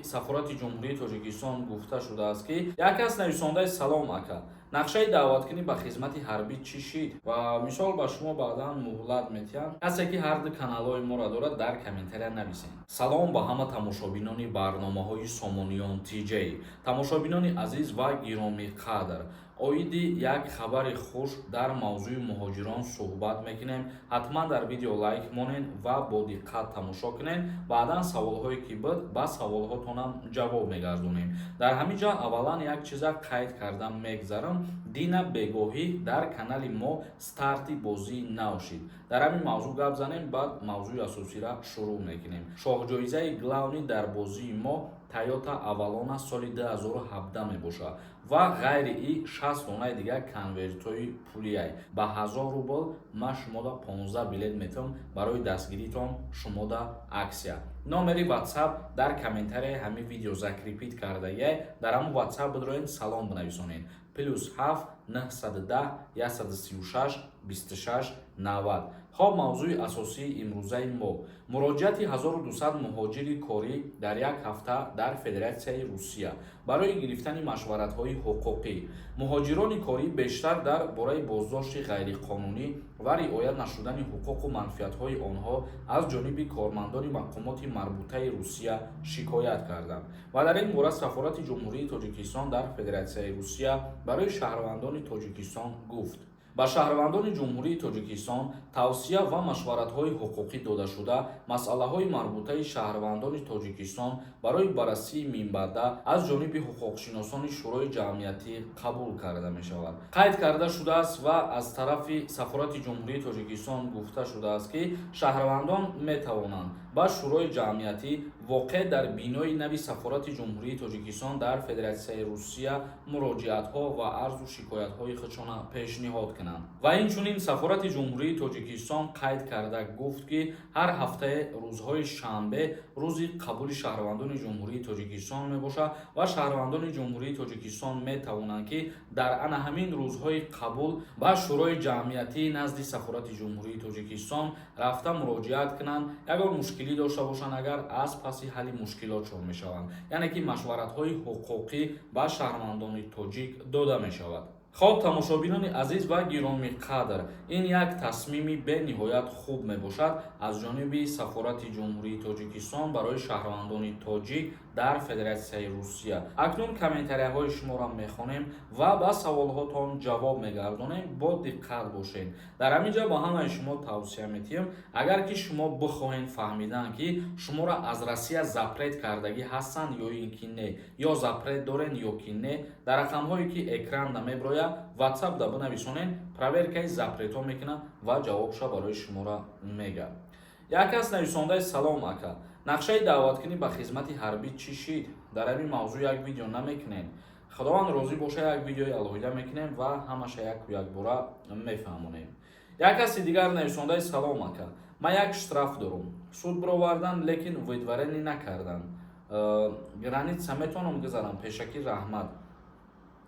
сафорати ҷумҳурии Тоҷикистон гуфта шудааст, ки як кас нависондаи салом ака, нақшаи даъваткунӣ ба хизмати ҳарбӣ чӣ шид ва мисол ба шумо баъдан муҳлат медиҳам. Касе ки ҳар ду каналҳои моро дорад дар комментария нависед. Салом ба ҳама тамошобинони барномаҳои Сомониён TJ, тамошобинони азиз ва гиромиқадр. оиди як хабари хуш дар мавзӯи муҳоҷирон суҳбат мекунем. ҳатман дар видео лайк монед ва бо диққат тамошо кунед. баъдан саволҳое ки буд ба саволҳотонам ҷавоб мегардонем. дар ҳамин ҷо аввалан як чиза қайд карда мегзарам. дина бегоҳӣ дар канали мо старти бозии нав шид. дар ҳамин мавзӯъ гап занем, баъд мавзӯи асосиро шурӯъ мекунем. шоҳҷоизаи главни дар бозии мо Toyota Avalon соли 2017 мебошад ва ғайри и 60 донаи дигар конвертҳои пулияй ба 1000 рубл. ман шумода 15 билет метавам барои дастгиритон шумода аксия. номери WhatsApp дар комментарияи ҳамин видео закрепит кардае. дар ҳамон WhatsApp бидроед салом бинависонед. +7 910 136 26 90. хоб мавзӯи асосии имрӯзаи мо муроҷиати 1200 муҳоҷири корӣ дар як ҳафта дар Федератсияи Русия барои гирифтани машваратҳои ҳуқуқӣ. муҳоҷирони корӣ бештар дар бораи боздошти ғайриқонунӣ ва риоят нашудани ҳуқуқу манфиатҳои онҳо аз ҷониби кормандони мақомоти марбутаи Русия шикоят карданд ва дар ин бора Сафорати Ҷумҳурии Тоҷикистон дар Федератсияи Русия барои шаҳрвандони Тоҷикистон гуфт. ба шаҳрвандони Ҷумҳурии Тоҷикистон тавсия ва машваратҳои ҳуқуқӣ дода шуда, масъалаҳои марбутаи шаҳрвандони Тоҷикистон барои баррасии минбаъда аз ҷониби ҳуқуқшиносони шӯрои ҷамъиятӣ қабул карда мешавад. қайд карда шудааст ва аз тарафи Сафорати Ҷумҳурии Тоҷикистон гуфта шудааст, ки шаҳрвандон метавонанд ба шӯрои ҷамъиятӣ воқеъ дар бинои нави Сафорати Ҷумҳурии Тоҷикистон дар Федератсияи Русия муроҷиатҳо ва арзу шикоятҳои худшона пешниҳод кунанд. ва инчунин Сафорати Ҷумҳурии Тоҷикистон қайд карда гуфт, ки ҳар ҳафтаи рӯзҳои шанбе рӯзи қабули шаҳрвандони Ҷумҳурии Тоҷикистон мебошад ва шаҳрвандони Ҷумҳурии Тоҷикистон метавонанд, ки дар ана ҳамин рӯзҳои қабул ба шӯрои ҷамъиятӣ назди Сафорати Ҷумҳурии Тоҷикистон рафта муроҷиат кунанд. ягон мушкилӣ дошта бошанд, агар аз паси ҳалли мушкилотшон мешаванд, яъне ки машваратҳои ҳуқуқӣ ба шаҳрвандони тоҷик дода мешавад. хоб тамошобинони азиз ва гиромиқадр, ин як тасмими бениҳоят хуб мебошад аз ҷониби Сафорати Ҷумҳурии Тоҷикистон барои шаҳрвандони тоҷик дар Федератсияи Русия. акнун комментарияҳои шуморо мехонем ва ба саволҳотон ҷавоб мегардонем. бо диққат бошед. дар ҳамин ҷо ба ҳамаи шумо тавсия метиҳам, агар ки шумо бихоҳед фаҳмидан, ки шуморо аз Россия запрет кардагӣ ҳастанд ё ин ки не, ё запрет доред ё ки не, дар рақамҳое ки экранда меброяд WhatsApp да бинависонед, проверкаи запретҳо мекунад ва ҷавобша барои шуморо мегӯяд. як кас нависондаи салом ака, нақшаи даъваткунӣ ба хизмати ҳарбӣ чӣ шид? дар ҳамин мавзӯъ як видео намекунед. худованд розӣ боша, як видеои алоҳида мекунем ва ҳамаша якбора мефаҳмонем. як каси дигар нависондаи салом ака, ман як штраф дорам, суд бировардан, лекин видваренӣ накардан. граница метавонам гузарам? Пешакӣ раҳмат.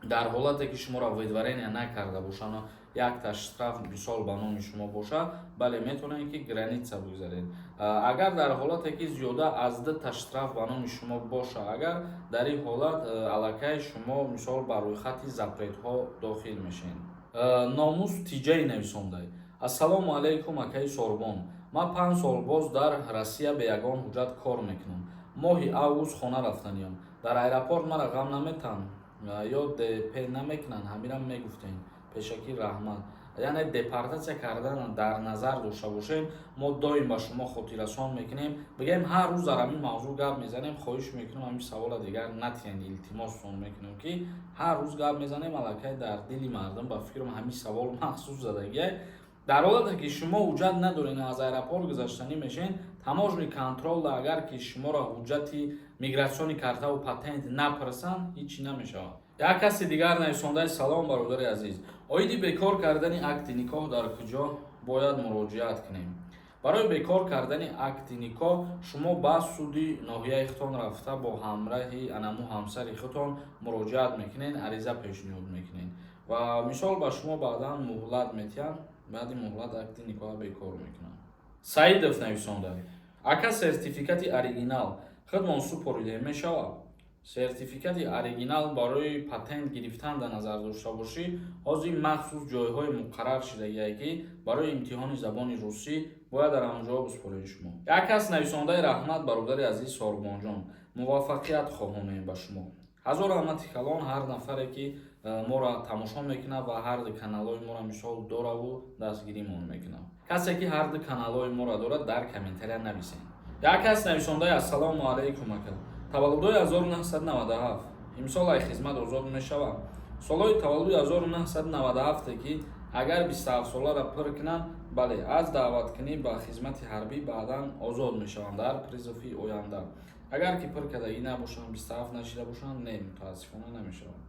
дар ҳолате ки шуморо видварения накарда бошанд, якта штраф мисол ба номи шумо бошад, бале метавонед ки граница бигзаред. агар дар ҳолате ки зиёда аз 2 штраф ба номи шумо бошад, агар дар ин ҳолат аллакай шумо мисол ба рӯйхати запретҳо дохил мешед. номус TJ нависондай. ассалому алайкум акаи Сорбон, ман 5 сол боз дар Россия бе ягон ҳуҷҷат кор мекунам. моҳи август хона рафтаниям. дар аэропорт мара ғам наметан ё ДП намекунанд, ҳамира мегуфтем. пешакӣ раҳмат. яъне депортатсия кардан дар назар дошта бошед. мо доим ба шумо хотиррасон мекунем, бигем ҳар рӯз дар ҳамин мавзӯъ гап мезанем. хоҳиш мекунам ҳамин савола дигар натиҳанд, илтимосотон мекунам, ки ҳар рӯз гап мезанем, аллакай дар дили мардум ба фикрам ҳамин савол махсус задагия. дар ҳолате ки шумо ҳуҷҷат надоред, аз аэропорт гузаштанӣ мешед, таможни контролда агар ки шуморо ҳуҷҷати мигратсиони картаву патент напурсанд, ҳичӣ намешавад. як каси дигар нависондаи салом бародари азиз, оиди бекор кардани акти никоҳ дар куҷо бояд муроҷиат кунем? барои бекор кардани акти никоҳ шумо ба суди ноҳияи худтон рафта бо ҳамраҳи анаму ҳамсари худтон муроҷиат мекунед, ариза пешниҳод мекунед ва мисол ба шумо баъдан муҳлат метиҳам, баъди муҳлат акти никоҳа бекор мекунам. Саидов нависонда. ака сертификати оригинал хидмон супорида мешавад. Сертификати оригинал барои патент гирифтан дар назар дошта бошӣ, ҳозир махсус ҷойҳои муқаррар шудагиҳад, ки барои имтиҳони забони русӣ бояд дар ҳамонҷо бисполем шумо. Як кас нависондаи раҳмат бародари азиз Сорбонҷон, муваффақият хоҳонем ба шумо. ҳазор раҳмати калон ҳар нафаре ки моро тамошо мекунад ва ҳар ду каналҳои моро мисол дораву дастгиримон мекунад. Касе ки ҳар ду каналҳои моро дорад дар комментария нависед. Як кас нависондаи ассалому алайкум ака. Таваллудои 1997 имсол ай хизмат озод мешавад. Солҳои таваллуди 1997 ки агар 27 соларо пир кунанд, бале аз даъваткунӣ ба хизмати ҳарбӣ баъдан озод мешаванд дар призофи оянда. Агар ки пир кардагӣ набошанд, 27 нашида бошанд, не мутаассифона намешаванд.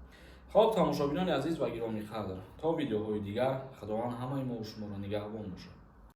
хоб тамошобинони азиз ва гиромиқадр, то видеоҳои дигар, худованд ҳамаи мо ва шуморо нигаҳбон бошад.